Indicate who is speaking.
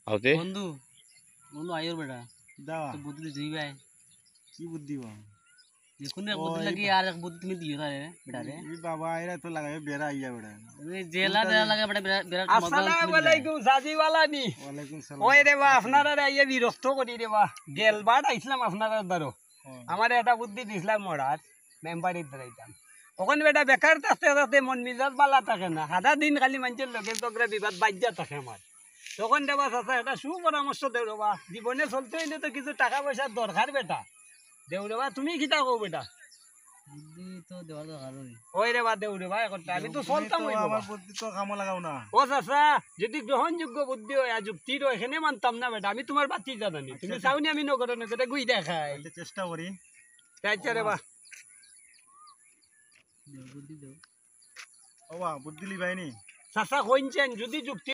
Speaker 1: আউতে
Speaker 2: বন্ধু বন্ধু আইর বেটা
Speaker 3: দাওয়া
Speaker 2: তো বুদ্ধি দিই ভাই
Speaker 3: কি বুদ্ধি বা
Speaker 2: দেখুন এক বুদ্ধি লাগি আর এক বুদ্ধি তুমি দিও রে বেটা রে
Speaker 3: এই বাবা এরা তো লাগাবে বেড়া আইয়া বেড়া
Speaker 2: এই জেলা দেয়া লাগে বেটা বিরাট মজা
Speaker 4: আসসালামু আলাইকুম সাজিওয়ালা নি
Speaker 3: ওয়ালাইকুম সালাম
Speaker 4: ওই রে বা আপনারা আইয়া বিরক্ত করি রে বা গেলবার আইছিলাম আপনারা দ্বারো আমার একটা বুদ্ধি দিছিলাম মরার মেম্বারের দ্বারাইতাম তখন বেটা বেকার থাকতে থাকতে মন মিজাজ বালা থাকে না সারা দিন খালি মানুষের লগে তগরে বিবাদ বাজ্যা থাকে আমার তখন দেবা চাচা এটা সুপরামর্শ দেও রেবা জীবনে চলতে হইলে তো কিছু টাকা পয়সার দরকার বেটা দেও রেবা তুমি কিতা কও বেটা
Speaker 2: বুদ্ধি তো দেওয়া দরকার
Speaker 4: ওই রে বা দেও রেবা একটা আমি তো চলতাম ওই
Speaker 3: আমার বুদ্ধি তো কামে লাগাও না
Speaker 4: ও চাচা যদি গ্রহণযোগ্য বুদ্ধি হয় আর যুক্তির এখানে মানতাম না বেটা আমি তোমার বাতি জানানি তুমি চাওনি আমি নগরে নগরে গুই দেখাই
Speaker 3: একটা চেষ্টা করি
Speaker 4: আচ্ছা রে বা
Speaker 2: বুদ্ধি দেও
Speaker 3: ও বা বুদ্ধি লিবাইনি
Speaker 4: চাচা কইছেন যদি যুক্তি